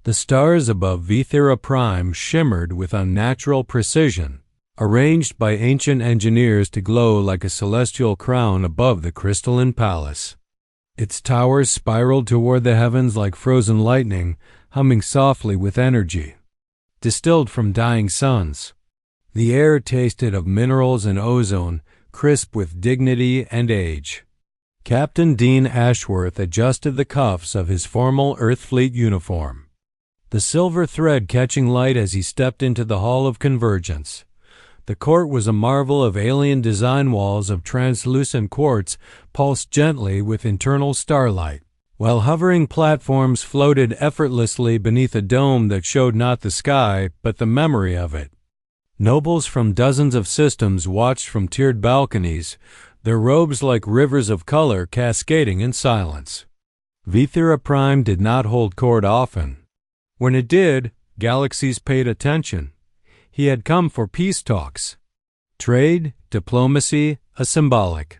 The stars above Vera Prime shimmered with unnatural precision, arranged by ancient engineers to glow like a celestial crown above the crystalline palace. Its towers spiraled toward the heavens like frozen lightning, humming softly with energy, distilled from dying suns. The air tasted of minerals and ozone, crisp with dignity and age. Captain Dean Ashworth adjusted the cuffs of his formal Earthfleet uniform, the silver thread catching light as he stepped into the Hall of Convergence. The court was a marvel of alien design. Walls of translucent quartz pulsed gently with internal starlight, while hovering platforms floated effortlessly beneath a dome that showed not the sky, but the memory of it. Nobles from dozens of systems watched from tiered balconies, their robes like rivers of color cascading in silence. Vera Prime did not hold court often. When it did, galaxies paid attention. He had come for peace talks. Trade, diplomacy, a symbolic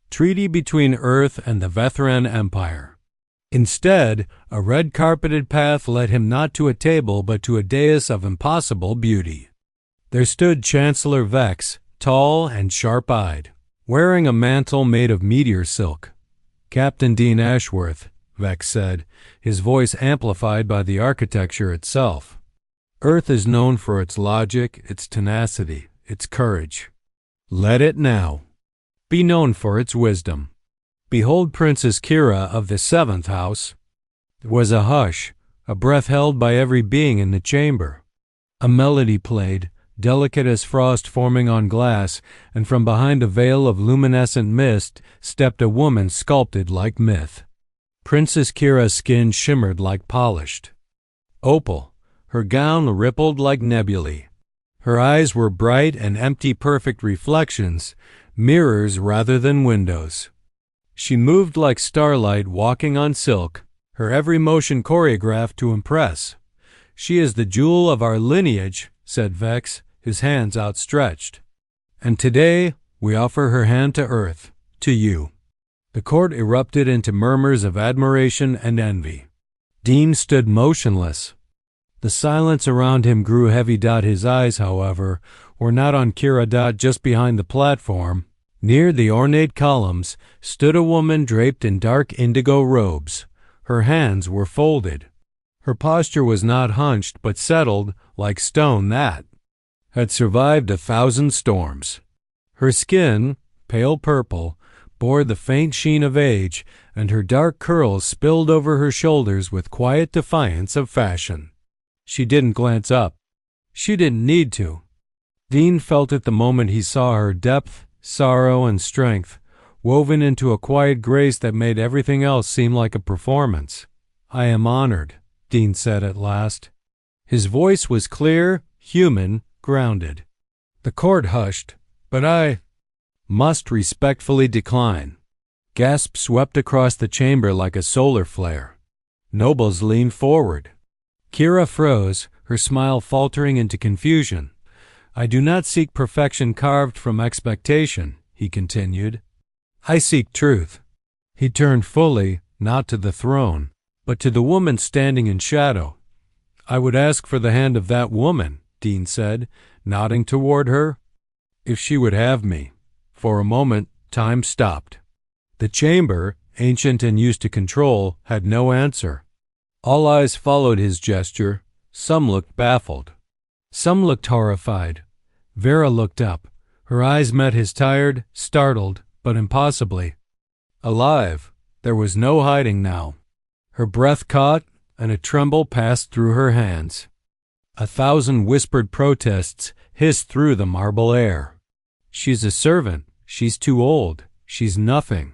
treaty between Earth and the Vetheran Empire. Instead, a red-carpeted path led him not to a table but to a dais of impossible beauty. There stood Chancellor Vex, tall and sharp-eyed, wearing a mantle made of meteor silk. "Captain Dean Ashworth," Vex said, his voice amplified by the architecture itself. "Earth is known for its logic, its tenacity, its courage. Let it now be known for its wisdom. Behold Princess Kira of the 7th House." There was a hush, a breath held by every being in the chamber. A melody played, delicate as frost forming on glass, and from behind a veil of luminescent mist stepped a woman sculpted like myth. Princess Kira's skin shimmered like polished opal. Her gown rippled like nebulae. Her eyes were bright and empty, perfect reflections, mirrors rather than windows. She moved like starlight walking on silk, her every motion choreographed to impress. "She is the jewel of our lineage," said Vex, his hands outstretched. "And today we offer her hand to Earth, to you." The court erupted into murmurs of admiration and envy. Dean stood motionless. The silence around him grew heavy. His eyes, however, were not on Kira. Just behind the platform, near the ornate columns, stood a woman draped in dark indigo robes. Her hands were folded. Her posture was not hunched but settled like stone that had survived 1,000 storms. Her skin, pale purple, bore the faint sheen of age, and her dark curls spilled over her shoulders with quiet defiance of fashion. She didn't glance up. She didn't need to. Dean felt it the moment he saw her depth, sorrow, and strength, woven into a quiet grace that made everything else seem like a performance. "I am honored," Dean said at last. His voice was clear, human, grounded. The court hushed, but I must respectfully decline. Gasps swept across the chamber like a solar flare. Nobles leaned forward. Kira froze, her smile faltering into confusion. "I do not seek perfection carved from expectation," he continued. "I seek truth." He turned fully, not to the throne, but to the woman standing in shadow. "I would ask for the hand of that woman," Dean said, nodding toward her. "If she would have me." For a moment, time stopped. The chamber, ancient and used to control, had no answer. All eyes followed his gesture. Some looked baffled. Some looked horrified. Vera looked up. Her eyes met his tired, startled, but impossibly alive. There was no hiding now. Her breath caught, and a tremble passed through her hands. 1,000 whispered protests hissed through the marble air. "She's a servant. She's too old. She's nothing."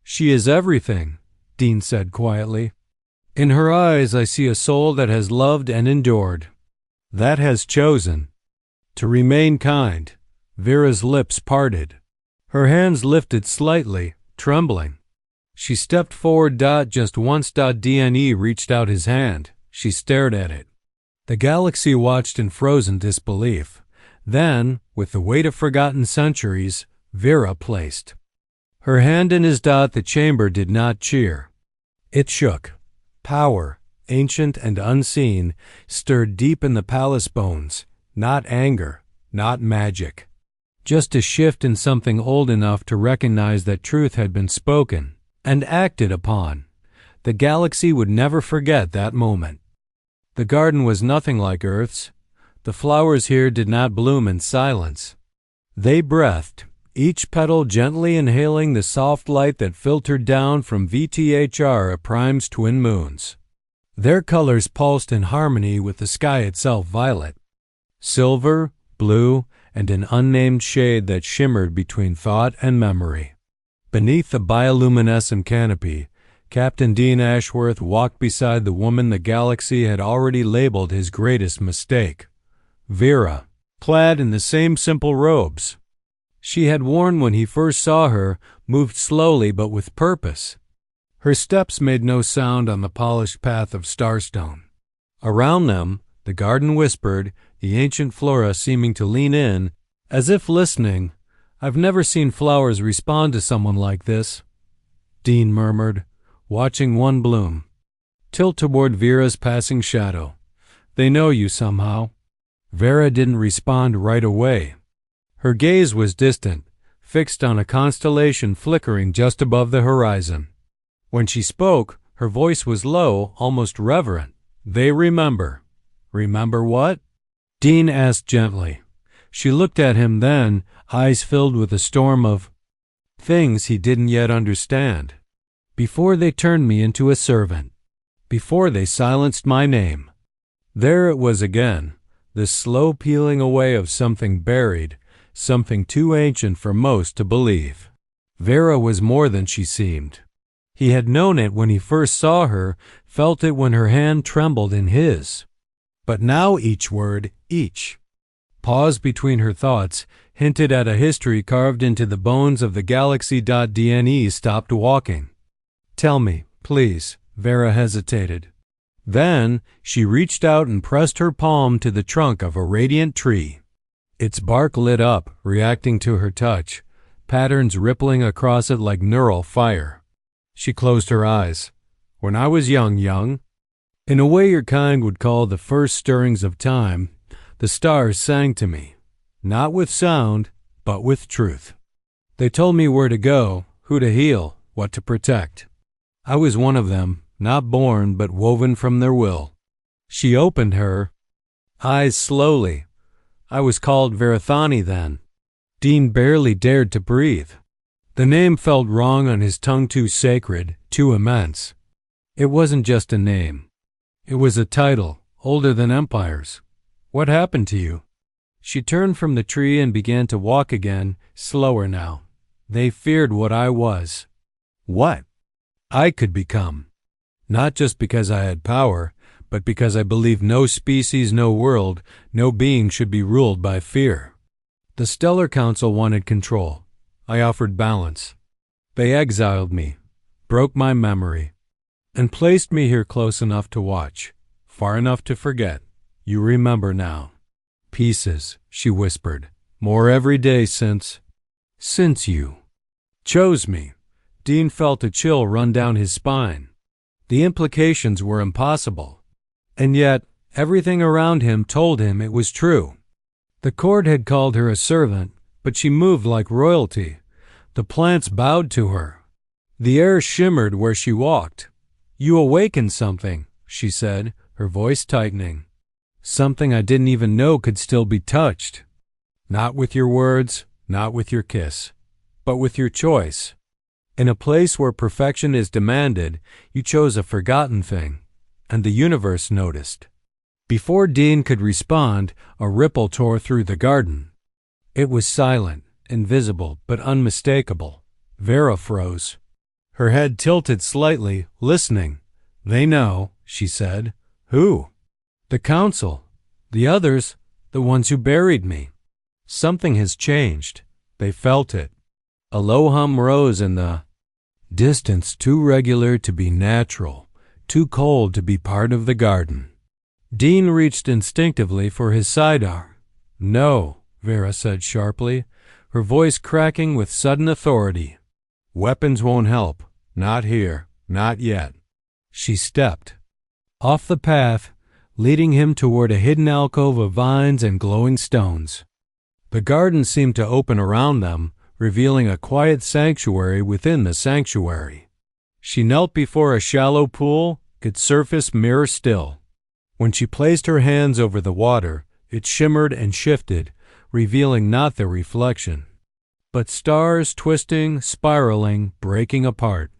"She is everything," Dean said quietly. "In her eyes I see a soul that has loved and endured, that has chosen to remain kind." Vera's lips parted. Her hands lifted slightly, trembling. She stepped forward. Just once. Dne reached out his hand. She stared at it. The galaxy watched in frozen disbelief. Then, with the weight of forgotten centuries, Vera placed her hand in his. The chamber did not cheer. It shook. Power, ancient and unseen, stirred deep in the palace bones, not anger, not magic. Just a shift in something old enough to recognize that truth had been spoken and acted upon. The galaxy would never forget that moment. The garden was nothing like Earth's. The flowers here did not bloom in silence. They breathed, each petal gently inhaling the soft light that filtered down from VTHR Prime's twin moons. Their colors pulsed in harmony with the sky itself, violet, silver, blue, and an unnamed shade that shimmered between thought and memory. Beneath the bioluminescent canopy, Captain Dean Ashworth walked beside the woman the galaxy had already labeled his greatest mistake, Vera, clad in the same simple robes she had worn when he first saw her, moved slowly but with purpose. Her steps made no sound on the polished path of starstone. Around them, the garden whispered, the ancient flora seeming to lean in, as if listening. "I've never seen flowers respond to someone like this," Dean murmured, watching one bloom tilt toward Vera's passing shadow. "They know you somehow." Vera didn't respond right away. Her gaze was distant, fixed on a constellation flickering just above the horizon. When she spoke, her voice was low, almost reverent. "They remember." "Remember what?" Dean asked gently. She looked at him then, eyes filled with a storm of things he didn't yet understand. "Before they turned me into a servant. Before they silenced my name." There it was again, the slow peeling away of something buried, something too ancient for most to believe. Vera was more than she seemed. He had known it when he first saw her, felt it when her hand trembled in his. But now each word, each pause between her thoughts, hinted at a history carved into the bones of the galaxy.dne stopped walking. "Tell me, please," Vera hesitated. Then she reached out and pressed her palm to the trunk of a radiant tree. Its bark lit up, reacting to her touch, patterns rippling across it like neural fire. She closed her eyes. "When I was young, in a way your kind would call the first stirrings of time, the stars sang to me, not with sound, but with truth. They told me where to go, who to heal, what to protect. I was one of them, not born, but woven from their will." She opened her eyes slowly. "I was called Verithani then." Dean barely dared to breathe. The name felt wrong on his tongue, too sacred, too immense. It wasn't just a name. It was a title, older than empires. "What happened to you?" She turned from the tree and began to walk again, slower now. "They feared what I was. What I could become. Not just because I had power, but because I believed no species, no world, no being should be ruled by fear. The Stellar Council wanted control. I offered balance. They exiled me, broke my memory, and placed me here close enough to watch, far enough to forget. You remember now." "Pieces," she whispered. "More every day since you chose me." Dean felt a chill run down his spine. The implications were impossible. And yet, everything around him told him it was true. The court had called her a servant, but she moved like royalty. The plants bowed to her. The air shimmered where she walked. "You awakened something," she said, her voice tightening. "Something I didn't even know could still be touched. Not with your words, not with your kiss, but with your choice. In a place where perfection is demanded, you chose a forgotten thing, and the universe noticed." Before Dean could respond, a ripple tore through the garden. It was silent, invisible, but unmistakable. Vera froze. Her head tilted slightly, listening. "They know," she said. "Who?" "The council. The others, the ones who buried me. Something has changed." They felt it. A low hum rose in the distance, too regular to be natural, too cold to be part of the garden. Dean reached instinctively for his sidearm. "No," Vera said sharply, her voice cracking with sudden authority. "Weapons won't help. Not here. Not yet." She stepped. off the path, leading him toward a hidden alcove of vines and glowing stones. The garden seemed to open around them, revealing a quiet sanctuary within the sanctuary. She knelt before a shallow pool, its surface mirror still. When she placed her hands over the water, it shimmered and shifted, revealing not their reflection, but stars twisting, spiraling, breaking apart.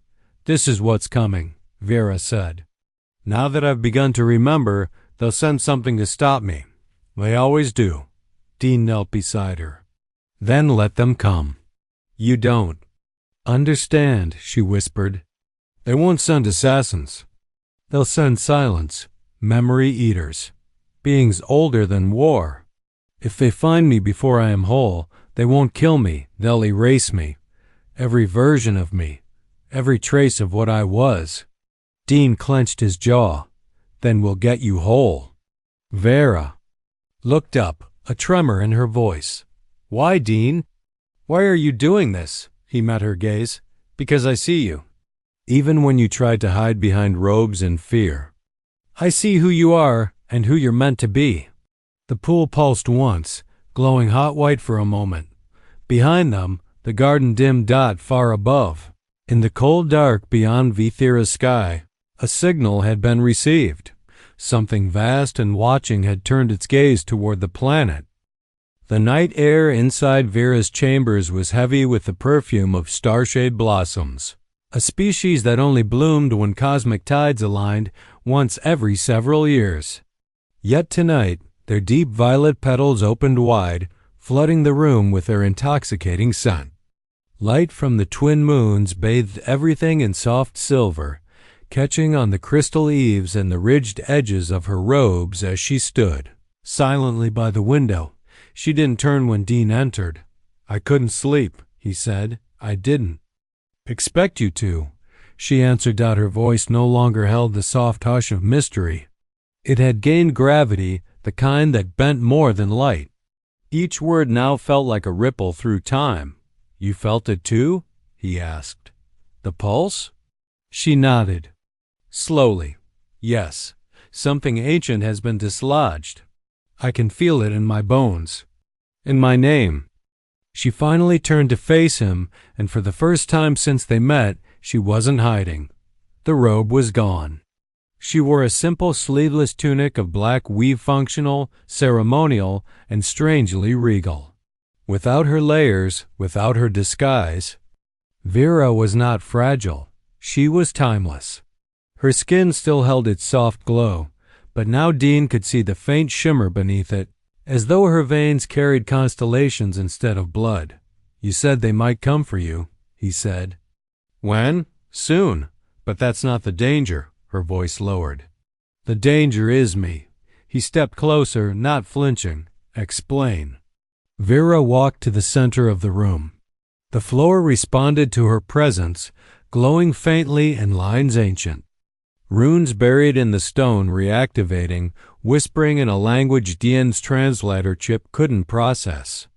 "This is what's coming," Vera said. "Now that I've begun to remember, they'll send something to stop me. They always do." Dean knelt beside her. "Then let them come." "You don't understand," she whispered. "They won't send assassins. They'll send silence, memory eaters, beings older than war. If they find me before I am whole, they won't kill me, they'll erase me, every version of me, every trace of what I was." Dean clenched his jaw. "Then we'll get you whole." Vera looked up, a tremor in her voice. "Why, Dean? Why are you doing this?" He met her gaze. "Because I see you. Even when you tried to hide behind robes in fear. I see who you are and who you're meant to be." The pool pulsed once, glowing hot white for a moment. Behind them, the garden dimmed dot far above. In the cold dark beyond Vithira's sky, a signal had been received. Something vast and watching had turned its gaze toward the planet. The night air inside Vera's chambers was heavy with the perfume of starshade blossoms, a species that only bloomed when cosmic tides aligned once every several years. Yet tonight, their deep violet petals opened wide, flooding the room with their intoxicating scent. Light from the twin moons bathed everything in soft silver, catching on the crystal eaves and the ridged edges of her robes as she stood silently by the window. She didn't turn when Dean entered. "I couldn't sleep," he said. "I didn't expect you to," she answered. Her voice no longer held the soft hush of mystery. It had gained gravity, the kind that bent more than light. Each word now felt like a ripple through time. "You felt it too?" he asked. "The pulse?" She nodded. Slowly. "Yes, something ancient has been dislodged. I can feel it in my bones, in my name." She finally turned to face him, and for the first time since they met, she wasn't hiding. The robe was gone. She wore a simple sleeveless tunic of black weave, functional, ceremonial, and strangely regal. Without her layers, without her disguise, Vera was not fragile. She was timeless. Her skin still held its soft glow, but now Dean could see the faint shimmer beneath it, as though her veins carried constellations instead of blood. "You said they might come for you," he said. "When? Soon. But that's not the danger." Her voice lowered. "The danger is me." He stepped closer, not flinching. "Explain." Vera walked to the center of the room. The floor responded to her presence, glowing faintly in lines ancient. Runes buried in the stone reactivating, whispering in a language Dian's translator chip couldn't process.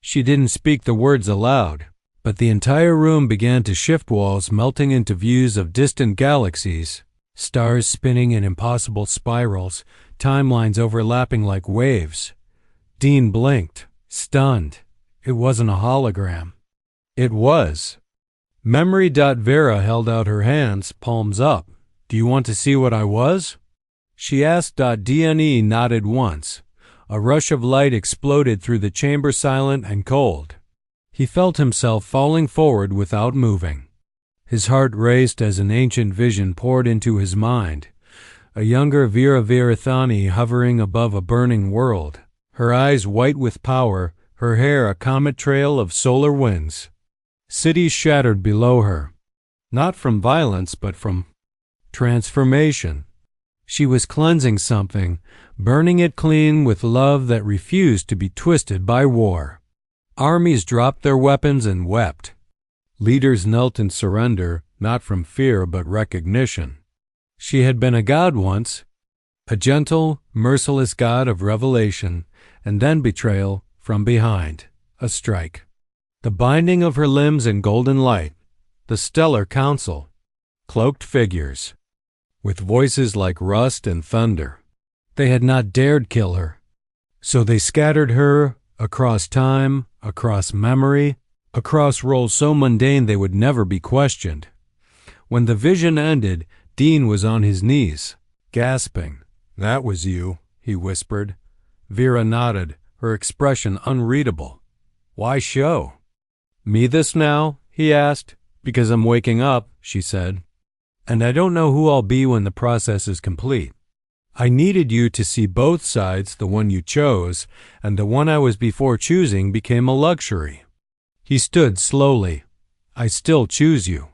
She didn't speak the words aloud, but the entire room began to shift, walls melting into views of distant galaxies, stars spinning in impossible spirals, timelines overlapping like waves. Dean blinked, stunned. It wasn't a hologram. It was. Memory. Vera held out her hands, palms up. "Do you want to see what I was?" she asked. Dne nodded once. A rush of light exploded through the chamber, silent and cold. He felt himself falling forward without moving. His heart raced as an ancient vision poured into his mind. A younger Vera Verithani hovering above a burning world, her eyes white with power, her hair a comet trail of solar winds. Cities shattered below her, not from violence but from transformation. She was cleansing something, burning it clean with love that refused to be twisted by war. Armies dropped their weapons and wept. Leaders knelt in surrender, not from fear but recognition. She had been a god once, a gentle, merciless god of revelation, and then betrayal from behind, a strike. The binding of her limbs in golden light, the stellar council, cloaked figures. with voices like rust and thunder. They had not dared kill her, so they scattered her across time, across memory, across roles so mundane they would never be questioned. When the vision ended, Dean was on his knees, gasping. "That was you," he whispered. Vera nodded, her expression unreadable. "Why show?" "Me this now?" he asked. "Because I'm waking up," she said. "And I don't know who I'll be when the process is complete. I needed you to see both sides, the one you chose, and the one I was before choosing became a luxury." He stood slowly. "I still choose you."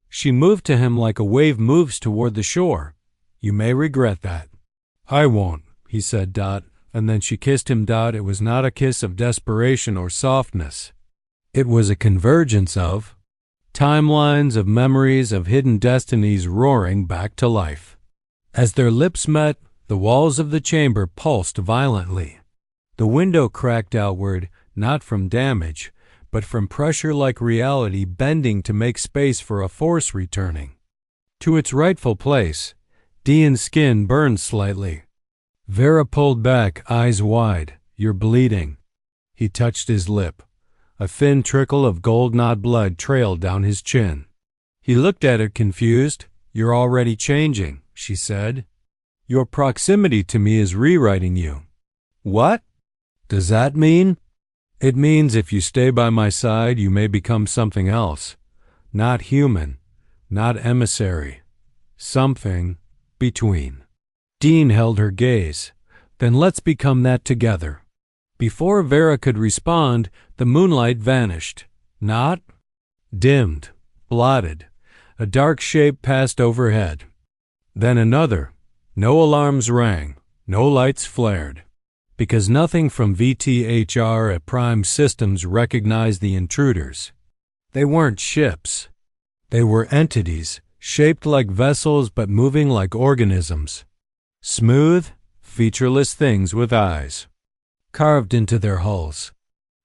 She moved to him like a wave moves toward the shore. "You may regret that." "I won't," he said, and then she kissed him. It was not a kiss of desperation or softness. It was a convergence of timelines, of memories, of hidden destinies roaring back to life. As their lips met, the walls of the chamber pulsed violently. The window cracked outward, not from damage, but from pressure like reality bending to make space for a force returning to its rightful place. Dean's skin burned slightly. Vera pulled back, eyes wide. "You're bleeding." He touched his lip. A thin trickle of gold-knot blood trailed down his chin. He looked at her confused. "You're already changing," she said. "Your proximity to me is rewriting you." "What does that mean?" "It means if you stay by my side, you may become something else. Not human, not emissary. Something between." Dean held her gaze. "Then let's become that together." Before Vera could respond, the moonlight vanished. Not dimmed, blotted. A dark shape passed overhead. Then another. No alarms rang, no lights flared, because nothing from VTHR at Prime Systems recognized the intruders. They weren't ships. They were entities, shaped like vessels but moving like organisms. Smooth, featureless things with eyes carved into their hulls.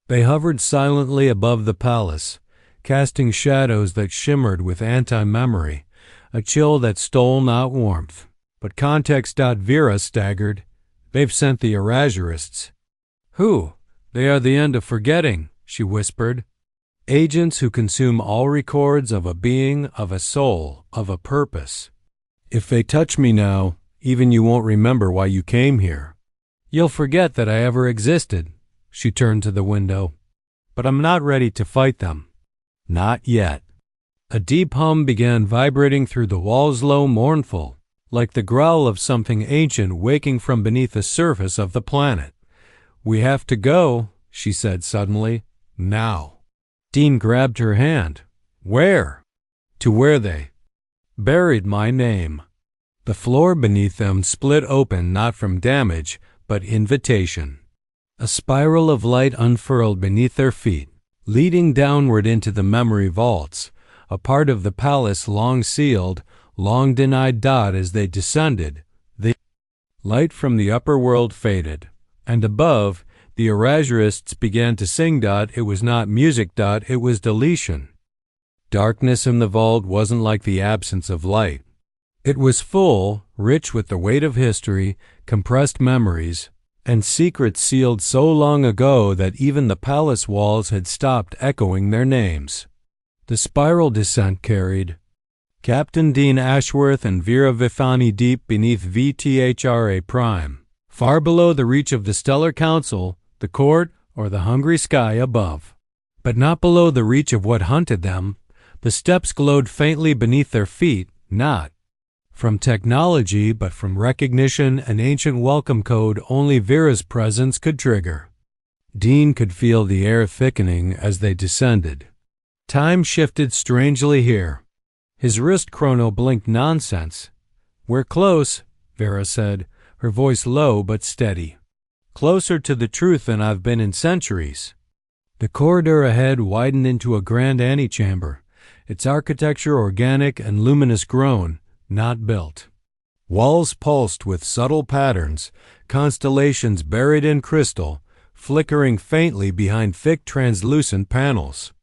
They hovered silently above the palace, casting shadows that shimmered with anti-memory, a chill that stole not warmth, but context. Vera staggered. "They've sent the erasurists." "Who?" "They are the end of forgetting," she whispered. "Agents who consume all records of a being, of a soul, of a purpose. If they touch me now, even you won't remember why you came here. You'll forget that I ever existed." She turned to the window. "But I'm not ready to fight them. Not yet." A deep hum began vibrating through the walls, low, mournful, like the growl of something ancient waking from beneath the surface of the planet. "We have to go," she said suddenly. "Now." Dean grabbed her hand. "Where?" "To where they buried my name." The floor beneath them split open, not from damage, but invitation. A spiral of light unfurled beneath their feet, leading downward into the memory vaults, a part of the palace long sealed, long denied. As they descended, the light from the upper world faded, and above, the erasurists began to sing. It was not music. It was deletion. Darkness in the vault wasn't like the absence of light. It was full, rich with the weight of history, compressed memories, and secrets sealed so long ago that even the palace walls had stopped echoing their names. The spiral descent carried Captain Dean Ashworth and Vera Verithani deep beneath VTHRA Prime, far below the reach of the Stellar Council, the court, or the hungry sky above. But not below the reach of what hunted them. The steps glowed faintly beneath their feet, not from technology, but from recognition, an ancient welcome code only Vera's presence could trigger. Dean could feel the air thickening as they descended. Time shifted strangely here. His wrist chrono blinked nonsense. "We're close," Vera said, her voice low but steady. "Closer to the truth than I've been in centuries." The corridor ahead widened into a grand antechamber, its architecture organic and luminous grown, not built. Walls pulsed with subtle patterns, constellations buried in crystal, flickering faintly behind thick translucent panels.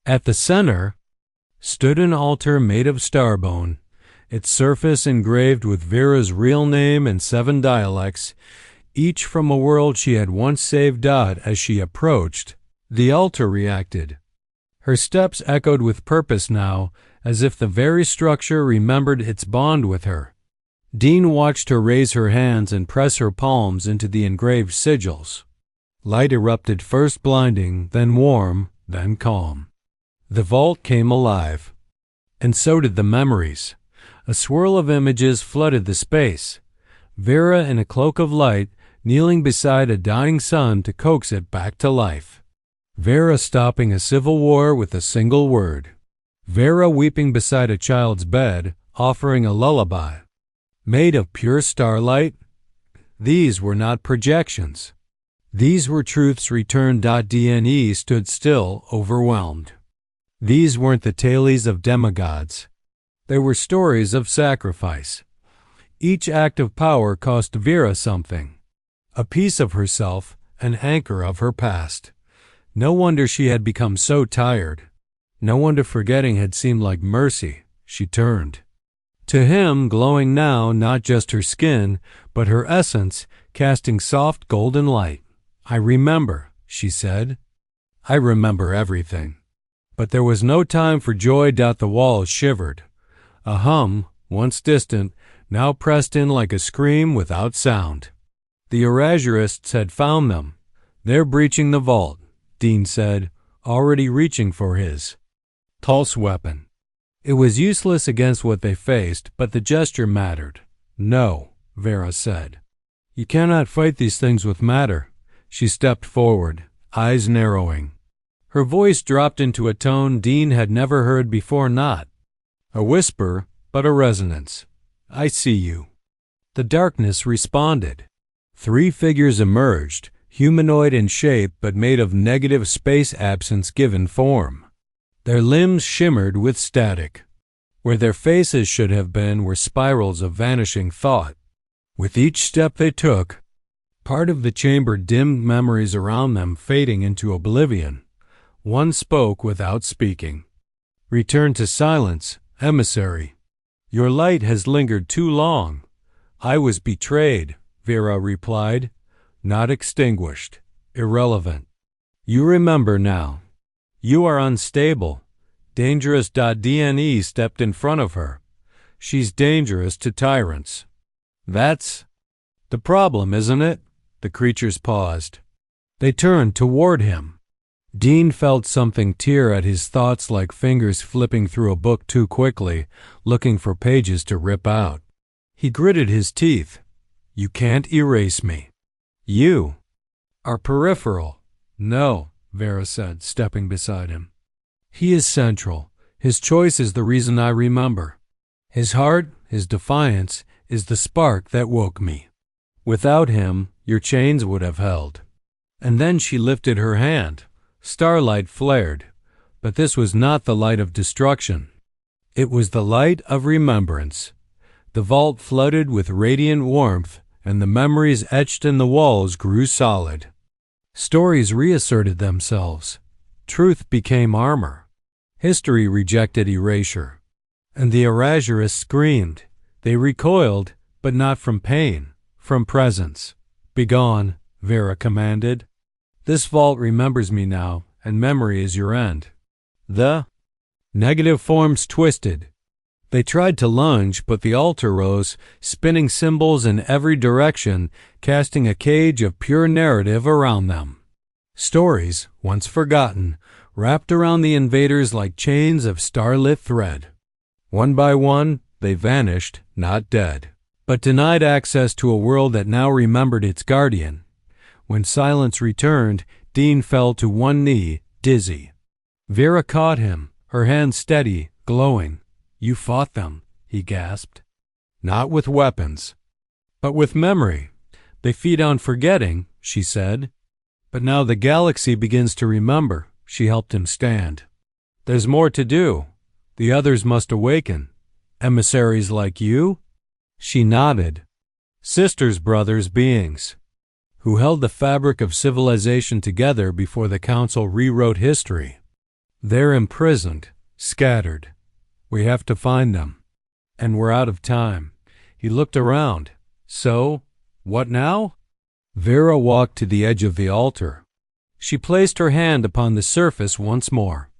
At the center stood an altar made of starbone, its surface engraved with Vera's real name and 7 dialects, each from a world she had once saved. As she approached, the altar reacted. Her steps echoed with purpose now, as if the very structure remembered its bond with her. Dean watched her raise her hands and press her palms into the engraved sigils. Light erupted, first blinding, then warm, then calm. The vault came alive. And so did the memories. A swirl of images flooded the space. Vera in a cloak of light, kneeling beside a dying sun to coax it back to life. Vera stopping a civil war with a single word. Vera weeping beside a child's bed, offering a lullaby. Made of pure starlight? These were not projections. These were truths returned. DNE stood still, overwhelmed. These weren't the tales of demigods. They were stories of sacrifice. Each act of power cost Vera something. A piece of herself, an anchor of her past. No wonder she had become so tired. No wonder forgetting had seemed like mercy. She turned. To him, glowing now, not just her skin, but her essence, casting soft golden light. "I remember," she said. "I remember everything." But there was no time for joy. The walls shivered. A hum, once distant, now pressed in like a scream without sound. The Erasurists had found them. "They're breaching the vault," Dean said, already reaching for his pulse weapon. It was useless against what they faced, but the gesture mattered. "No," Vera said. "You cannot fight these things with matter." She stepped forward, eyes narrowing. Her voice dropped into a tone Dean had never heard before, not a whisper, but a resonance. "I see you." The darkness responded. 3 figures emerged, humanoid in shape but made of negative space absence given form. Their limbs shimmered with static. Where their faces should have been were spirals of vanishing thought. With each step they took, part of the chamber dimmed, memories around them fading into oblivion. One spoke without speaking. "Return to silence, emissary. Your light has lingered too long." "I was betrayed," Vera replied. "Not extinguished. Irrelevant. You remember now. You are unstable. Dangerous. DNE stepped in front of her. She's dangerous to tyrants. That's the problem, isn't it?" The creatures paused. They turned toward him. Dean felt something tear at his thoughts, like fingers flipping through a book too quickly, looking for pages to rip out. He gritted his teeth. "You can't erase me. You are peripheral." "No," Vera said, stepping beside him. "He is central. His choice is the reason I remember. His heart, his defiance, is the spark that woke me. Without him, your chains would have held." And then she lifted her hand. Starlight flared, but this was not the light of destruction. It was the light of remembrance. The vault flooded with radiant warmth, and the memories etched in the walls grew solid. Stories reasserted themselves. Truth became armor. History rejected erasure. And the Erasurists screamed. They recoiled, but not from pain, from presence. "Begone," Vera commanded. "This vault remembers me now, and memory is your end." The negative forms twisted. They tried to lunge, but the altar rose, spinning symbols in every direction, casting a cage of pure narrative around them. Stories, once forgotten, wrapped around the invaders like chains of starlit thread. One by one, they vanished, not dead, but denied access to a world that now remembered its guardian. When silence returned, Dean fell to one knee, dizzy. Vera caught him, her hand steady, glowing. "You fought them," he gasped. "Not with weapons, but with memory. They feed on forgetting," she said. "But now the galaxy begins to remember." She helped him stand. "There's more to do. The others must awaken. Emissaries like you?" She nodded. "Sisters, brothers, beings who held the fabric of civilization together before the Council rewrote history. They're imprisoned, scattered. We have to find them." And we're out of time. He looked around. So, what now? Vera walked to the edge of the altar. She placed her hand upon the surface once more.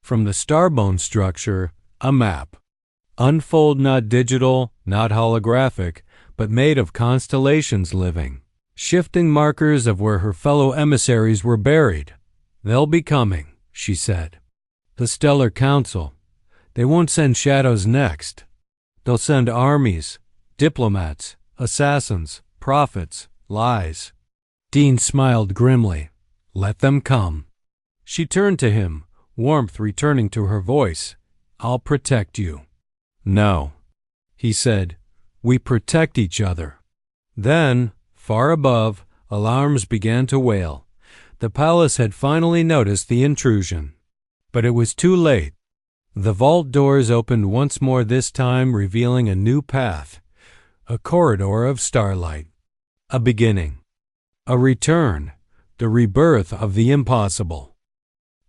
From the starbone structure, a map. Unfold, not digital, not holographic, but made of constellations living. Shifting markers of where her fellow emissaries were buried. They'll be coming, she said. The Stellar Council. They won't send shadows next. They'll send armies, diplomats, assassins, prophets, lies. Dean smiled grimly. Let them come. She turned to him, warmth returning to her voice. I'll protect you. No, he said. We protect each other. Then, far above, alarms began to wail. The palace had finally noticed the intrusion. But it was too late. The vault doors opened once more, this time revealing a new path, a corridor of starlight, a beginning, a return, the rebirth of the impossible.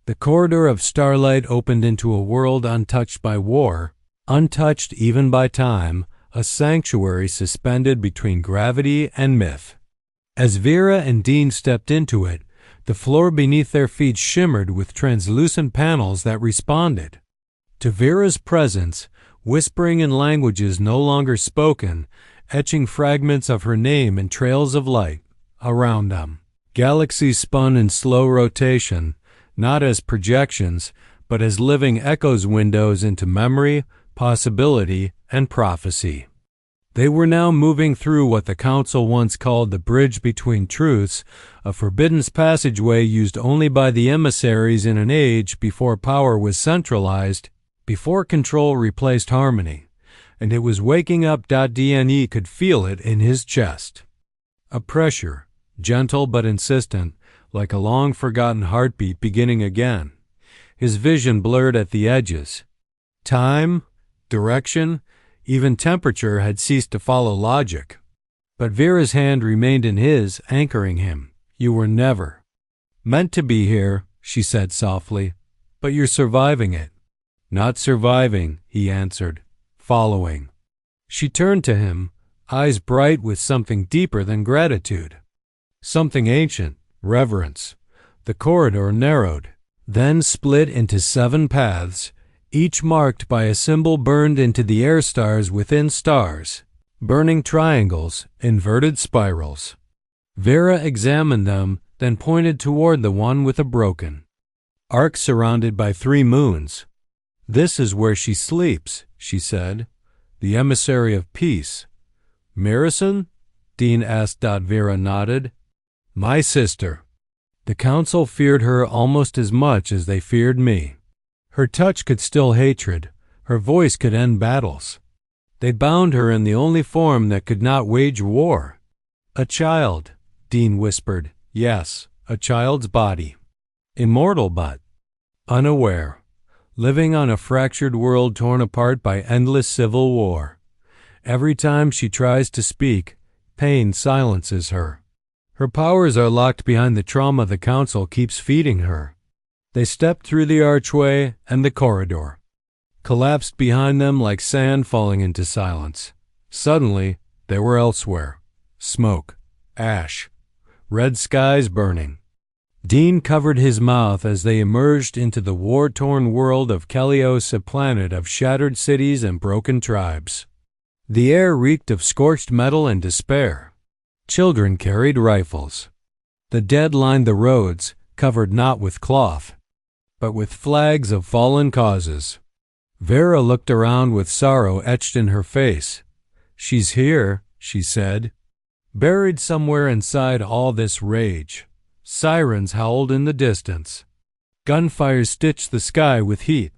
The corridor of starlight opened into a world untouched by war, untouched even by time, a sanctuary suspended between gravity and myth. As Vera and Dean stepped into it, the floor beneath their feet shimmered with translucent panels that responded to Vera's presence, whispering in languages no longer spoken, etching fragments of her name in trails of light around them. Galaxies spun in slow rotation, not as projections, but as living echoes, windows into memory, possibility, and prophecy. They were now moving through what the Council once called the bridge between truths, a forbidden passageway used only by the emissaries in an age before power was centralized, before control replaced harmony, and it was waking up. Dne could feel it in his chest. A pressure, gentle but insistent, like a long-forgotten heartbeat beginning again. His vision blurred at the edges. Time, direction, even temperature had ceased to follow logic. But Vera's hand remained in his, anchoring him. You were never meant to be here, she said softly, but you're surviving it. Not surviving, he answered, following. She turned to him, eyes bright with something deeper than gratitude. Something ancient, reverence. The corridor narrowed, then split into 7 paths, each marked by a symbol burned into the air, stars within stars, burning triangles, inverted spirals. Vera examined them, then pointed toward the one with a broken arc surrounded by 3 moons. This is where she sleeps, she said, the emissary of peace. Mirison? Dean asked. Vera nodded. My sister. The Council feared her almost as much as they feared me. Her touch could still hatred. Her voice could end battles. They bound her in the only form that could not wage war. A child, Dean whispered. Yes, a child's body. Immortal but unaware. Living on a fractured world torn apart by endless civil war. Every time she tries to speak, pain silences her. Her powers are locked behind the trauma the Council keeps feeding her. They stepped through the archway, and the corridor collapsed behind them like sand falling into silence. Suddenly, they were elsewhere. Smoke, ash, red skies burning. Dean covered his mouth as they emerged into the war-torn world of Kelios, a planet of shattered cities and broken tribes. The air reeked of scorched metal and despair. Children carried rifles. The dead lined the roads, covered not with cloth, but with flags of fallen causes. Vera looked around with sorrow etched in her face. She's here, she said, buried somewhere inside all this rage. Sirens howled in the distance. Gunfire stitched the sky with heat.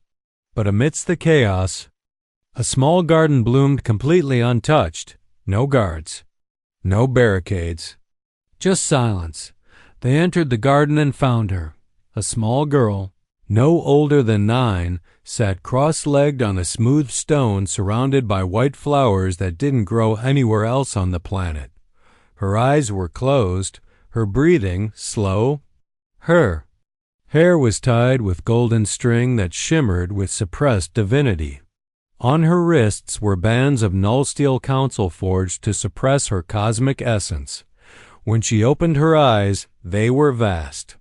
But amidst the chaos, a small garden bloomed completely untouched. No guards. No barricades. Just silence. They entered the garden and found her. A small girl, no older than 9, sat cross-legged on a smooth stone surrounded by white flowers that didn't grow anywhere else on the planet. Her eyes were closed, her breathing slow. Her hair was tied with golden string that shimmered with suppressed divinity. On her wrists were bands of null steel council forged to suppress her cosmic essence. When she opened her eyes, they were vast.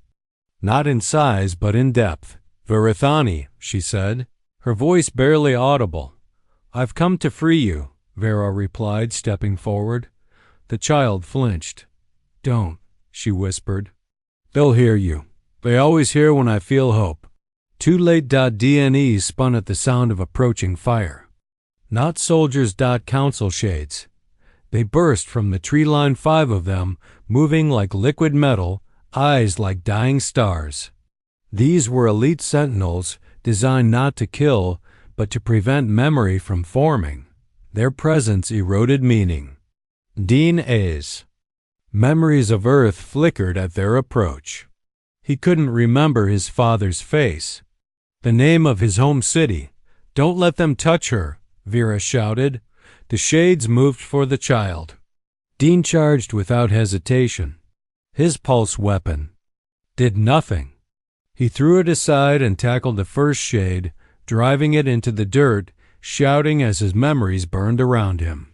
Not in size, but in depth. "Verithani," she said, her voice barely audible. "I've come to free you," Vera replied, stepping forward. The child flinched. "Don't," she whispered. "They'll hear you. They always hear when I feel hope." Too late. DNE spun at the sound of approaching fire. Not soldiers. Council shades. They burst from the tree line, 5 of them, moving like liquid metal, eyes like dying stars. These were elite sentinels, designed not to kill, but to prevent memory from forming. Their presence eroded meaning. DNA's memories of Earth flickered at their approach. He couldn't remember his father's face, the name of his home city. "Don't let them touch her," Vera shouted. The shades moved for the child. Dean charged without hesitation. His pulse weapon did nothing. He threw it aside and tackled the first shade, driving it into the dirt, shouting as his memories burned around him.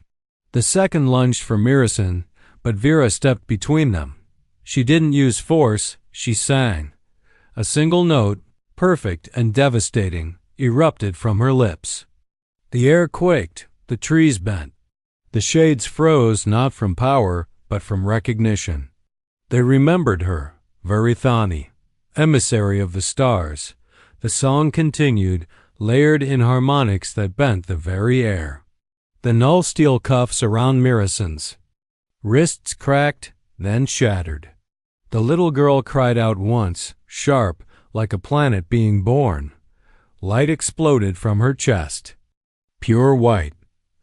The second lunged for Mirison, but Vera stepped between them. She didn't use force, she sang. A single note, perfect and devastating, erupted from her lips. The air quaked, the trees bent. The shades froze not from power, but from recognition. They remembered her, Verithani, emissary of the stars. The song continued, layered in harmonics that bent the very air. The null steel cuffs around Mirison's wrists cracked, then shattered. The little girl cried out once, sharp, like a planet being born. Light exploded from her chest. Pure white.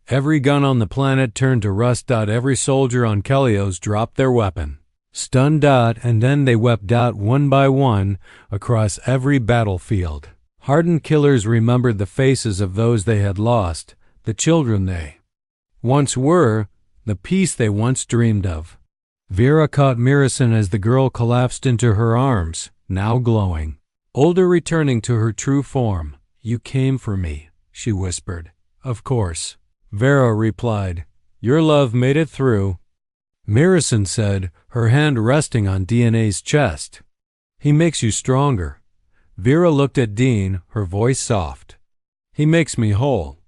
Every gun on the planet turned to rust. Every soldier on Kelios dropped their weapon. Stunned. And then they wept. One by one across every battlefield. Hardened killers remembered the faces of those they had lost, the children they once were, the peace they once dreamed of. Vera caught Mirison as the girl collapsed into her arms, now glowing. Older, returning to her true form. "You came for me," she whispered. "Of course." Vera replied, "Your love made it through." Mirison said, her hand resting on DNA's chest. "He makes you stronger." Vera looked at Dean, her voice soft. "He makes me whole."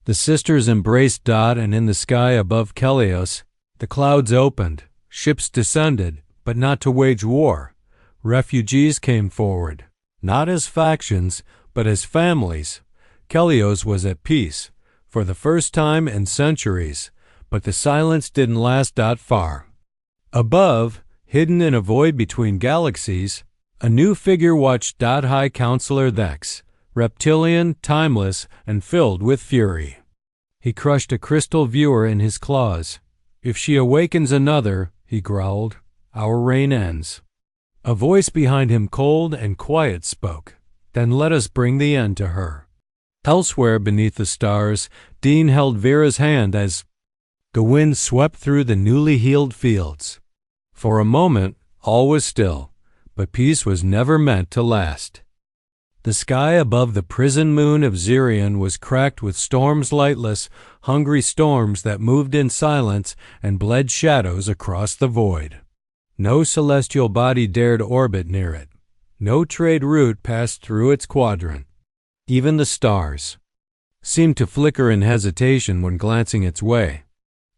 The sisters embraced. And in the sky above Kelios, the clouds opened. Ships descended, but not to wage war. Refugees came forward, not as factions, but as families. Kelios was at peace, for the first time in centuries, but the silence didn't last. Far above, hidden in a void between galaxies, a new figure watched. High Counselor Thex, reptilian, timeless, and filled with fury. He crushed a crystal viewer in his claws. "If she awakens another," he growled, "our reign ends." A voice behind him, cold and quiet, spoke. "Then let us bring the end to her." Elsewhere beneath the stars, Dean held Vera's hand as the wind swept through the newly healed fields. For a moment, all was still, but peace was never meant to last. The sky above the prison moon of Xerion was cracked with storms, lightless, hungry storms that moved in silence and bled shadows across the void. No celestial body dared orbit near it. No trade route passed through its quadrant. Even the stars seemed to flicker in hesitation when glancing its way.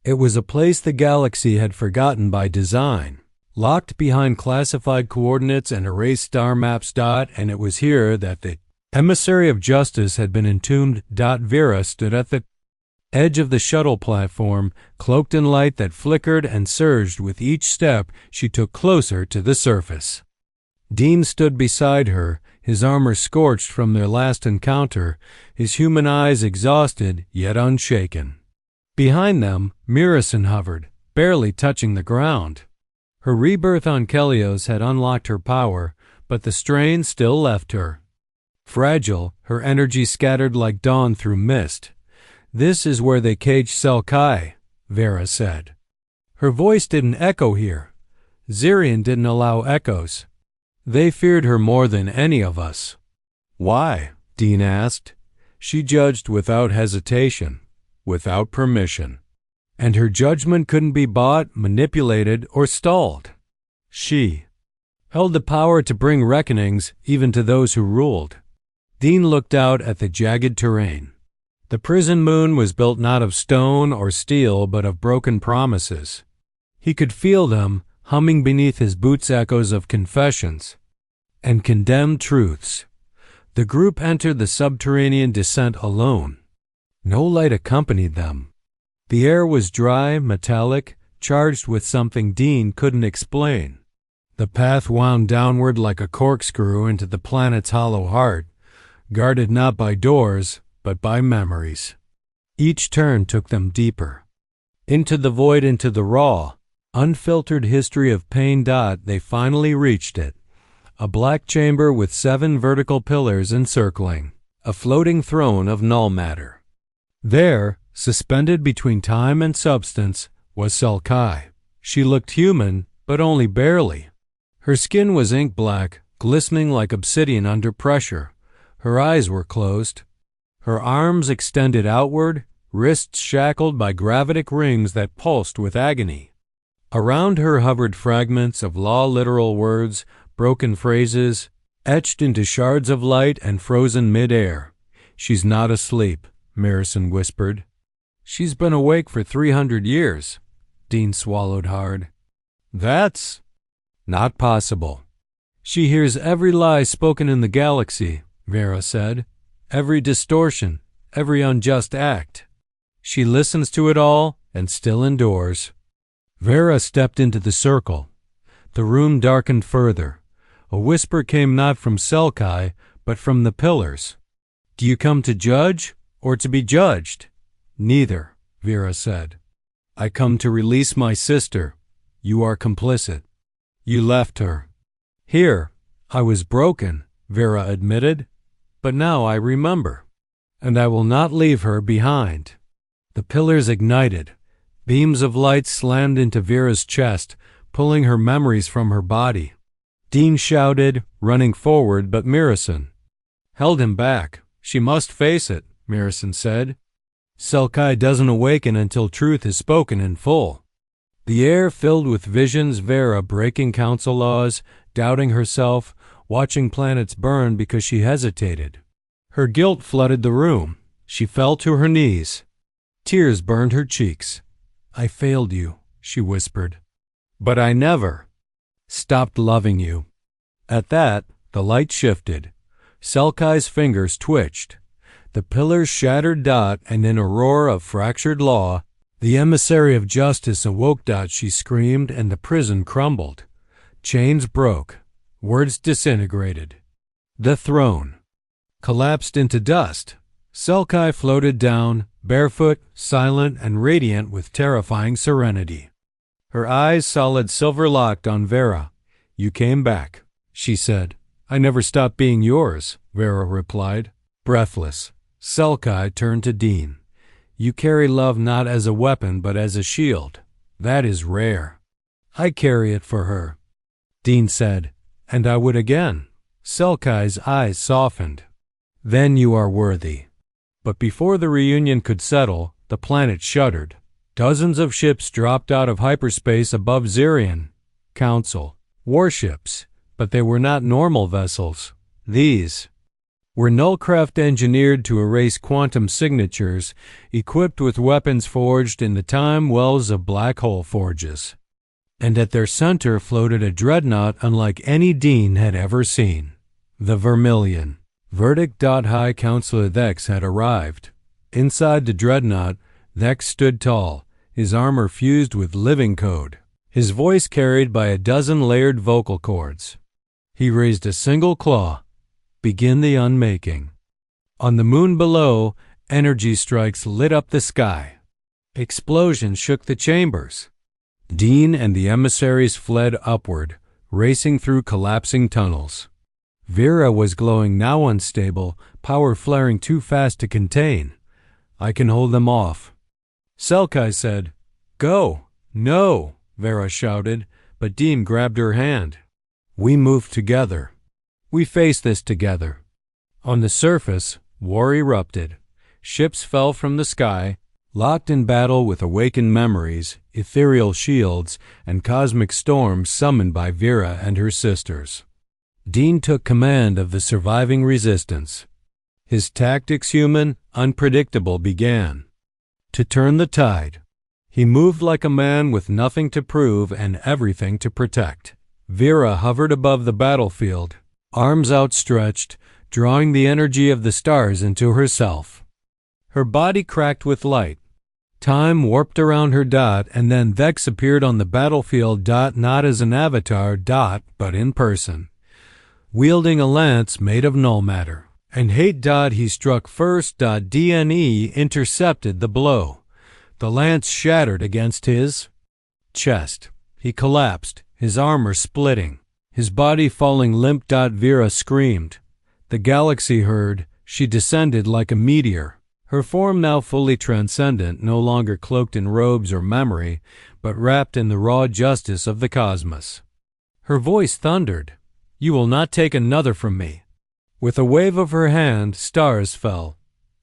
It was a place the galaxy had forgotten by design, locked behind classified coordinates and erased star maps. And it was here that the emissary of justice had been entombed. Vera stood at the edge of the shuttle platform, cloaked in light that flickered and surged with each step she took closer to the surface. Dean stood beside her, his armor scorched from their last encounter, his human eyes exhausted yet unshaken. Behind them, Mirison hovered, barely touching the ground. Her rebirth on Kelios had unlocked her power, but the strain still left her. Fragile, her energy scattered like dawn through mist. "This is where they cage Selkai," Vera said. Her voice didn't echo here. Xerion didn't allow echoes. They feared her more than any of us. "Why?" Dean asked. She judged without hesitation, without permission. And her judgment couldn't be bought, manipulated, or stalled. She held the power to bring reckonings even to those who ruled. Dean looked out at the jagged terrain. The prison moon was built not of stone or steel but of broken promises. He could feel them humming beneath his boots, echoes of confessions and condemned truths. The group entered the subterranean descent alone. No light accompanied them. The air was dry, metallic, charged with something Dean couldn't explain. The path wound downward like a corkscrew into the planet's hollow heart, guarded not by doors, but by memories. Each turn took them deeper. Into the void, into the raw, unfiltered history of pain. They finally reached it. A black chamber with 7 vertical pillars encircling, a floating throne of null matter. There, suspended between time and substance, was Selkai. She looked human, but only barely. Her skin was ink black, glistening like obsidian under pressure. Her eyes were closed. Her arms extended outward, wrists shackled by gravitic rings that pulsed with agony. Around her hovered fragments of law-literal words, broken phrases, etched into shards of light and frozen mid-air. "She's not asleep," Marison whispered. "She's been awake for 300 years. Dean swallowed hard. "That's not possible." "She hears every lie spoken in the galaxy," Vera said. "Every distortion, every unjust act. She listens to it all and still endures." Vera stepped into the circle. The room darkened further. A whisper came not from Selkai, but from the pillars. "Do you come to judge or to be judged?" "Neither," Vera said. "I come to release my sister. You are complicit. You left her." "Here, I was broken," Vera admitted. "But now I remember. And I will not leave her behind." The pillars ignited. Beams of light slammed into Vera's chest, pulling her memories from her body. Dean shouted, running forward, but Marison held him back. "She must face it," Marison said. "Selkai doesn't awaken until truth is spoken in full." The air filled with visions, Vera breaking council laws, doubting herself, watching planets burn because she hesitated. Her guilt flooded the room. She fell to her knees. Tears burned her cheeks. "I failed you," she whispered. "But I never stopped loving you." At that, the light shifted. Selkai's fingers twitched. The pillars shattered. And in a roar of fractured law, the emissary of justice awoke. She screamed, and the prison crumbled. Chains broke. Words disintegrated. The throne collapsed into dust. Selkai floated down, barefoot, silent, and radiant with terrifying serenity. Her eyes solid silver-locked on Vera. "You came back," she said. "I never stopped being yours," Vera replied, breathless. Selkai turned to Dean. "You carry love not as a weapon but as a shield. That is rare." "I carry it for her," Dean said. "And I would again." Selkai's eyes softened. "Then you are worthy." But before the reunion could settle, the planet shuddered. Dozens of ships dropped out of hyperspace above Zirion. Council. Warships. But they were not normal vessels. These were nullcraft engineered to erase quantum signatures, equipped with weapons forged in the time wells of black hole forges. And at their center floated a dreadnought unlike any Dean had ever seen. The Vermilion. Verdict. High Counselor Thex had arrived. Inside the dreadnought, Thex stood tall, his armor fused with living code, his voice carried by a dozen layered vocal cords. He raised a single claw. "Begin the unmaking." On the moon below, energy strikes lit up the sky. Explosions shook the chambers. Dean and the emissaries fled upward, racing through collapsing tunnels. Vera was glowing, now unstable, power flaring too fast to contain. "I can hold them off." Selkai said, "Go." "No," Vera shouted, but Dean grabbed her hand. "We move together. We face this together." On the surface, War erupted. Ships fell from the sky, locked in battle with awakened memories, ethereal shields, and cosmic storms summoned by Vera and her sisters. Dean took command of the surviving resistance. His tactics, human, unpredictable, began to turn the tide. He moved like a man with nothing to prove and everything to protect. Vera hovered above the battlefield, arms outstretched, drawing the energy of the stars into herself. Her body cracked with light. Time warped around her, and then Vex appeared on the battlefield, not as an avatar, but in person, wielding a lance made of null matter. And hate, he struck first, DNE intercepted the blow. The lance shattered against his chest. He collapsed, his armor splitting, his body falling limp. Vera screamed. The galaxy heard. She descended like a meteor, her form now fully transcendent, no longer cloaked in robes or memory, but wrapped in the raw justice of the cosmos. Her voice thundered, "You will not take another from me." With a wave of her hand, stars fell.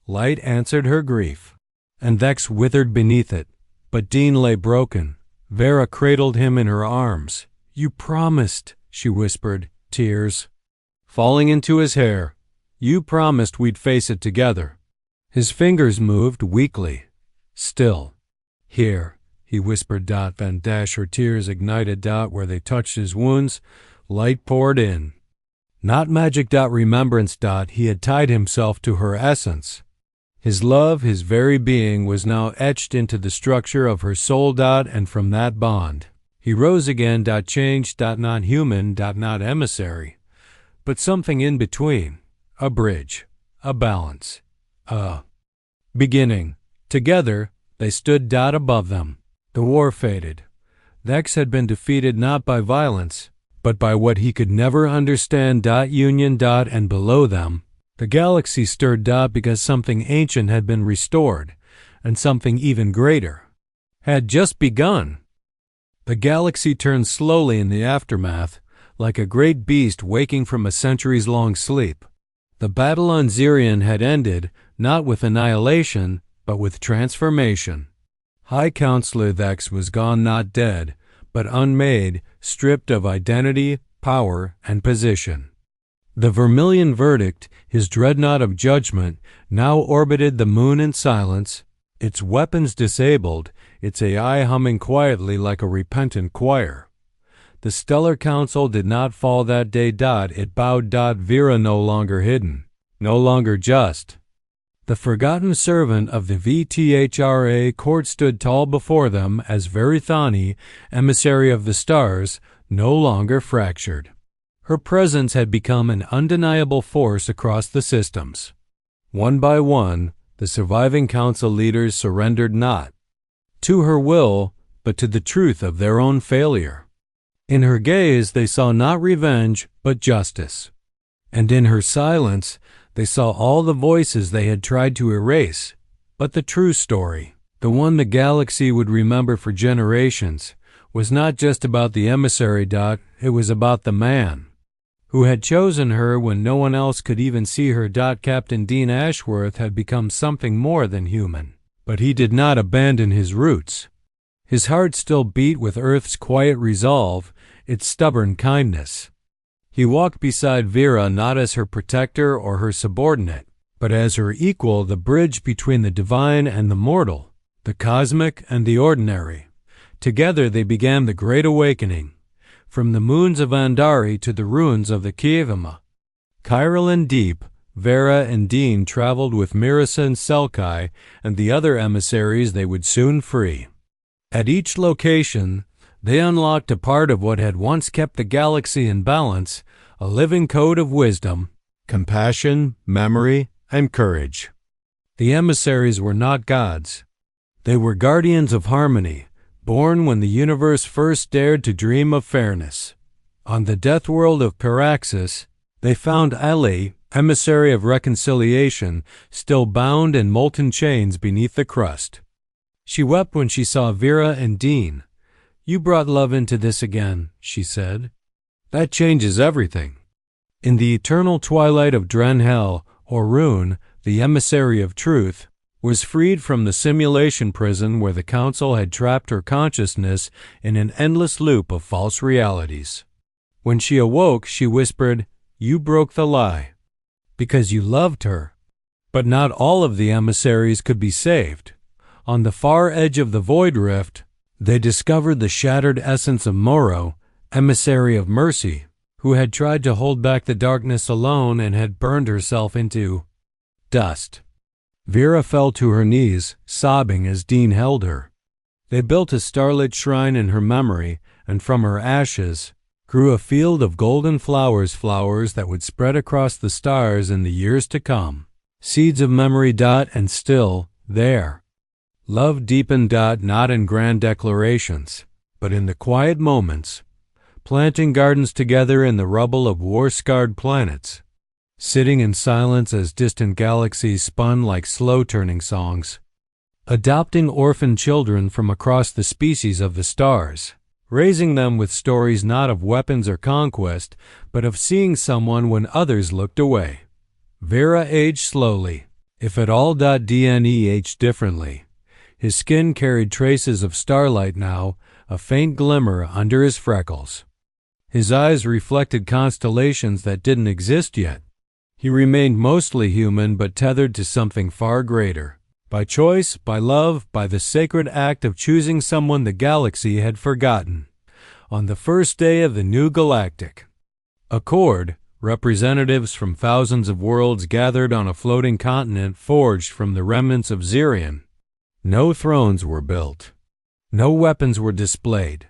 Light answered her grief, and Vex withered beneath it. But Dean lay broken. Vera cradled him in her arms. "You promised," she whispered, tears falling into his hair. "You promised we'd face it together." His fingers moved weakly. "Still." "Here," he whispered. Then her tears ignited. Where they touched his wounds, light poured in. Not magic. Remembrance. He had tied himself to her essence. His love, his very being, was now etched into the structure of her soul. And from that bond, he rose again. Changed. Not human. Not emissary, but something in between. A bridge. A balance. Beginning. Together, they stood. Above them. The war faded. Vex had been defeated not by violence, but by what he could never understand. Union. And below them, the galaxy stirred. Because something ancient had been restored, and something even greater had just begun. The galaxy turned slowly in the aftermath, like a great beast waking from a centuries-long sleep. The battle on Zirion had ended, not with annihilation, but with transformation. High Counselor Vex was gone, not dead, but unmade, stripped of identity, power, and position. The Vermilion Verdict, his dreadnought of judgment, now orbited the moon in silence, its weapons disabled, its AI humming quietly like a repentant choir. The Stellar Council did not fall that day. It bowed. Vera no longer hidden, no longer just. The forgotten servant of the VTHRA court stood tall before them as verithani, emissary of the stars, no longer fractured. Her presence had become an undeniable force across the systems. One by one, the surviving council leaders surrendered not to her will, but to the truth of their own failure. In her gaze they saw not revenge, but justice. And in her silence they saw all the voices they had tried to erase, but the true story, the one the galaxy would remember for generations, was not just about the emissary. It was about the man who had chosen her when no one else could even see her. Captain Dean Ashworth had become something more than human, but he did not abandon his roots. His heart still beat with Earth's quiet resolve, its stubborn kindness. He walked beside Vera not as her protector or her subordinate, but as her equal, the bridge between the divine and the mortal, the cosmic and the ordinary. Together they began the Great Awakening, from the moons of Andari to the ruins of the Kievima. Chiral and Deep, Vera and Dean traveled with Mirisa and Selkai and the other emissaries they would soon free. At each location, they unlocked a part of what had once kept the galaxy in balance, a living code of wisdom, compassion, memory, and courage. The emissaries were not gods. They were guardians of harmony, born when the universe first dared to dream of fairness. On the death world of Paraxis, they found Ali, emissary of reconciliation, still bound in molten chains beneath the crust. She wept when she saw Vera and Dean. "You brought love into this again," she said. "That changes everything." In the eternal twilight of Drenhel, or Rune, the emissary of truth, was freed from the simulation prison where the Council had trapped her consciousness in an endless loop of false realities. When she awoke, she whispered, "You broke the lie, because you loved her." But not all of the emissaries could be saved. On the far edge of the void rift, they discovered the shattered essence of Moro, emissary of mercy, who had tried to hold back the darkness alone and had burned herself into dust. Vera fell to her knees, sobbing as Dean held her. They built a starlit shrine in her memory, and from her ashes grew a field of golden flowers that would spread across the stars in the years to come. Seeds of memory. And still, there. Love deepened. Not in grand declarations, but in the quiet moments, planting gardens together in the rubble of war-scarred planets, sitting in silence as distant galaxies spun like slow-turning songs, adopting orphan children from across the species of the stars, raising them with stories not of weapons or conquest, but of seeing someone when others looked away. Vera aged slowly, if at all. Dne aged differently. His skin carried traces of starlight now, a faint glimmer under his freckles. His eyes reflected constellations that didn't exist yet. He remained mostly human but tethered to something far greater. By choice, by love, by the sacred act of choosing someone the galaxy had forgotten. On the first day of the new Galactic Accord, representatives from thousands of worlds gathered on a floating continent forged from the remnants of Zirion. No thrones were built. No weapons were displayed.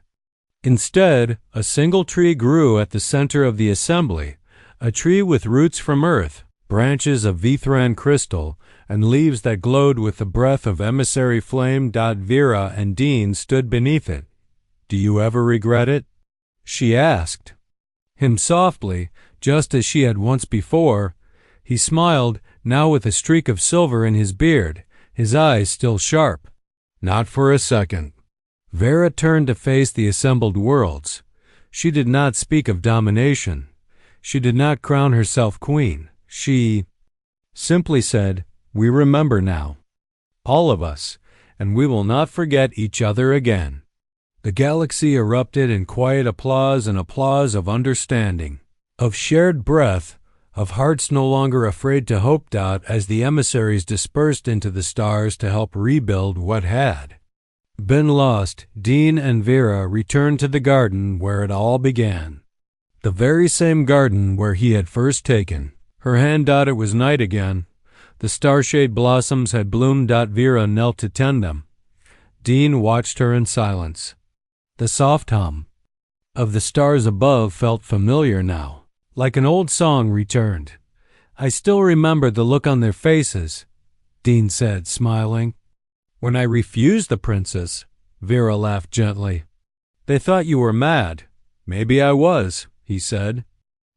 Instead, a single tree grew at the center of the assembly, a tree with roots from earth, branches of verithani crystal, and leaves that glowed with the breath of emissary flame. Vera and Dean stood beneath it. "Do you ever regret it?" she asked him softly, just as she had once before. He smiled, now with a streak of silver in his beard, his eyes still sharp. "Not for a second." Vera turned to face the assembled worlds. She did not speak of domination. She did not crown herself queen. She simply said, "We remember now. All of us, and we will not forget each other again." The galaxy erupted in quiet applause, an applause of understanding, of shared breath, of hearts no longer afraid to hope. As the emissaries dispersed into the stars to help rebuild what had been lost, Dean and Vera returned to the garden where it all began. The very same garden where he had first taken her hand. It was night again. The starshade blossoms had bloomed. Vera knelt to tend them. Dean watched her in silence. The soft hum of the stars above felt familiar now, like an old song returned. "I still remember the look on their faces," Dean said, smiling. "When I refused the princess," Vera laughed gently. "They thought you were mad." "Maybe I was," he said.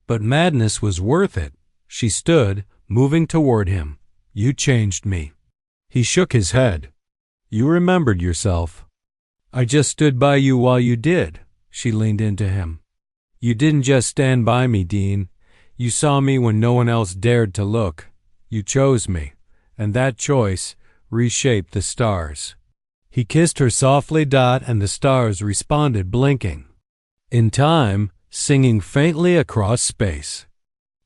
"But madness was worth it." She stood, moving toward him. "You changed me." He shook his head. "You remembered yourself." "I just stood by you while you did." She leaned into him. "You didn't just stand by me, Dean. You saw me when no one else dared to look. You chose me, and that choice reshaped the stars." He kissed her softly. And the stars responded, blinking. In time, singing faintly across space.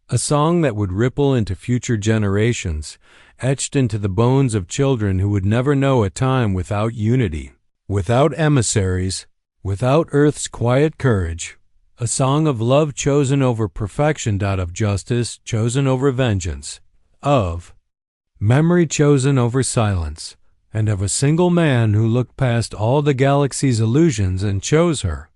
A song that would ripple into future generations, etched into the bones of children who would never know a time without unity, without emissaries, without Earth's quiet courage. A song of love chosen over perfection. Of justice chosen over vengeance. Of memory chosen over silence. And of a single man who looked past all the galaxy's illusions and chose her.